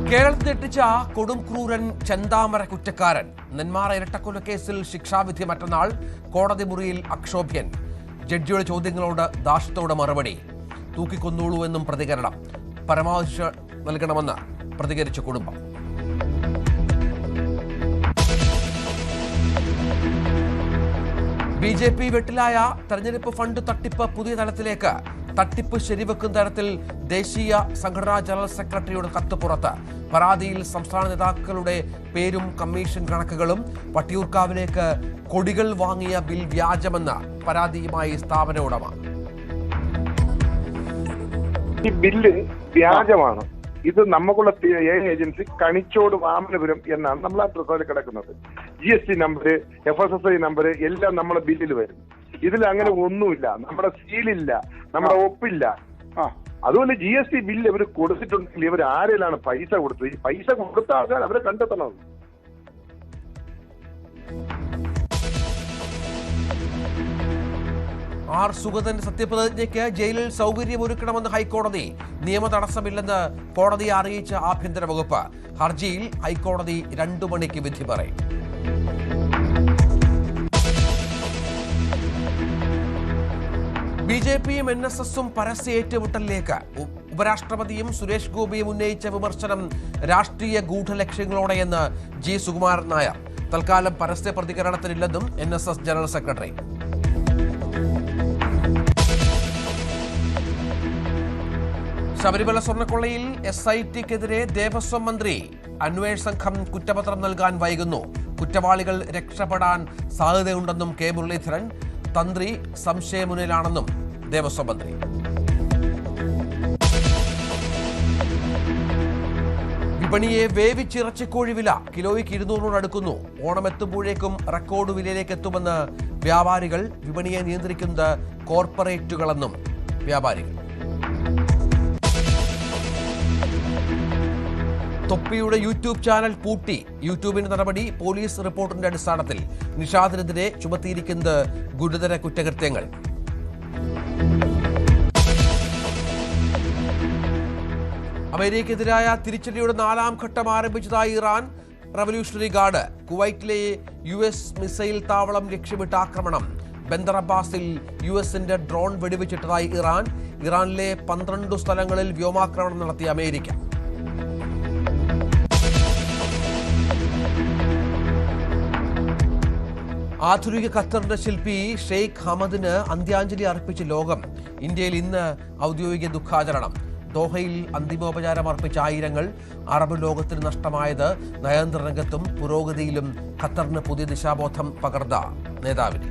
കേരളത്തിൽ എത്തിച്ച കൊടും ക്രൂരൻ ചെന്താമര കുറ്റക്കാരൻ നെന്മാറ ഇരട്ടക്കൊലക്കേസിൽ ശിക്ഷാവിധി മറ്റന്നാൾ കോടതി മുറിയിൽ അക്ഷോഭ്യൻ. ജഡ്ജിയുടെ ചോദ്യങ്ങളോട് ദാഷ്ട്യത്തോടെ മറുപടി. തൂക്കിക്കൊന്നോളൂ എന്നും പ്രതികരണം. പരമാവധി ശിക്ഷ നൽകണമെന്ന് പ്രതികരിച്ച കുടുംബം. BJP വെട്ടിലായ തെരഞ്ഞെടുപ്പ് ഫണ്ട് തട്ടിപ്പ് പുതിയ തലത്തിലേക്ക്. തട്ടിപ്പ് ശരിവെക്കുന്ന തരത്തിൽ ദേശീയ സംഘടനാ ജനറൽ സെക്രട്ടറിയുടെ കത്ത് പുറത്ത്. പരാതിയിൽ സംസ്ഥാന നേതാക്കളുടെ പേരും കമ്മീഷൻ കണക്കുകളും. വട്ടിയൂർക്കാവിലേക്ക് കൊടികൾ വാങ്ങിയ ബിൽ വ്യാജമെന്ന് പരാതിയുമായി സ്ഥാപന ഉടമ. ഈ ബില്ല് വ്യാജമാണ്. ഇത് നമുക്കുള്ള ഏജൻസി കണിച്ചോട് വാമനപുരം എന്നാണ് നമ്മൾ ആ പ്രസാദം കിടക്കുന്നത്. GST നമ്പർ, FSSI നമ്പർ എല്ലാം നമ്മുടെ ബില്ലിൽ വരും. ഇതിൽ അങ്ങനെ ഒന്നുമില്ല, നമ്മുടെ സീലില്ല, നമ്മുടെ ഒപ്പില്ല. അതുകൊണ്ട് GST ബില്ല് ഇവർ കൊടുത്തിട്ടുണ്ടെങ്കിൽ ഇവർ ആരെയാണ് പൈസ കൊടുത്തത്? ഈ പൈസ കൊടുത്ത ആൾക്കാർ അവരെ കണ്ടെത്തണം. ആർ സുഗതന്റെ സത്യപ്രതിജ്ഞയ്ക്ക് ജയിലിൽ സൗകര്യമൊരുക്കണമെന്ന് ഹൈക്കോടതി. നിയമ തടസ്സമില്ലെന്ന് കോടതിയെ അറിയിച്ച ആഭ്യന്തര വകുപ്പ്. ഹർജിയിൽ ഹൈക്കോടതി 2 മണിക്ക് വിധി പറയും. BJPയും NSSും പരസ്യ ഏറ്റുമുട്ടലിലേക്ക്. ഉപരാഷ്ട്രപതിയും സുരേഷ് ഗോപിയും ഉന്നയിച്ച വിമർശനം രാഷ്ട്രീയ ഗൂഢലക്ഷ്യങ്ങളോടെയെന്ന് G. സുകുമാരൻ നായർ. തൽക്കാലം പരസ്യ പ്രതികരണത്തിനില്ലെന്നും NSS ജനറൽ സെക്രട്ടറി. ശബരിമല സ്വർണ്ണക്കൊള്ളയിൽ SITക്കെതിരെ ദേവസ്വം മന്ത്രി. അന്വേഷണ സംഘം കുറ്റപത്രം നൽകാൻ വൈകുന്നു. കുറ്റവാളികൾ രക്ഷപ്പെടാൻ സാധ്യതയുണ്ടെന്നും K. മുരളീധരൻ. തന്ത്രി സംശയമുന്നിലാണെന്നും ദേവസ്വം മന്ത്രി. വിപണിയെ വേവിച്ചിറച്ചിക്കോഴി വില കിലോയ്ക്ക് 200 അടുക്കുന്നു. ഓണമെത്തുമ്പോഴേക്കും റെക്കോർഡ് വിലയിലേക്ക് എത്തുമെന്ന് വ്യാപാരികൾ. വിപണിയെ നിയന്ത്രിക്കുന്നത് കോർപ്പറേറ്റുകളെന്നും വ്യാപാരികൾ. തൊപ്പിയുടെ യൂട്യൂബ് ചാനൽ പൂട്ടി. യൂട്യൂബിന്റെ നടപടി പോലീസ് റിപ്പോർട്ടിന്റെ അടിസ്ഥാനത്തിൽ. നിഷാദിനെതിരെ ചുമത്തിയിരിക്കുന്നത് ഗുരുതര കുറ്റകൃത്യങ്ങൾ. അമേരിക്കയ്ക്കെതിരായ തിരിച്ചടിയുടെ 4ാം ഘട്ടം ആരംഭിച്ചതായി ഇറാൻ റവല്യൂഷണറി ഗാർഡ്. കുവൈറ്റിലെ US മിസൈൽ താവളം ലക്ഷ്യമിട്ട ആക്രമണം. ബന്ദർ അബ്ബാസിൽ USന്റെ ഡ്രോൺ വെടിവെച്ചിട്ടതായി ഇറാൻ. ഇറാനിലെ 12 സ്ഥലങ്ങളിൽ വ്യോമാക്രമണം നടത്തിയ അമേരിക്ക. ആധുനിക ഖത്തറിന്റെ ശില്പി ഷെയ്ഖ് ഹമദിന് അന്ത്യാഞ്ജലി അർപ്പിച്ച ലോകം. ഇന്ത്യയിൽ ഇന്ന് ഔദ്യോഗിക ദുഃഖാചരണം. ദോഹയിൽ അന്തിമോപചാരം അർപ്പിച്ച ആയിരങ്ങൾ. അറബ് ലോകത്തിന് നഷ്ടമായത് നയതന്ത്ര രംഗത്തും പുരോഗതിയിലും ഖത്തറിന് പുതിയ ദിശാബോധം പകർന്ന നേതാവിന്.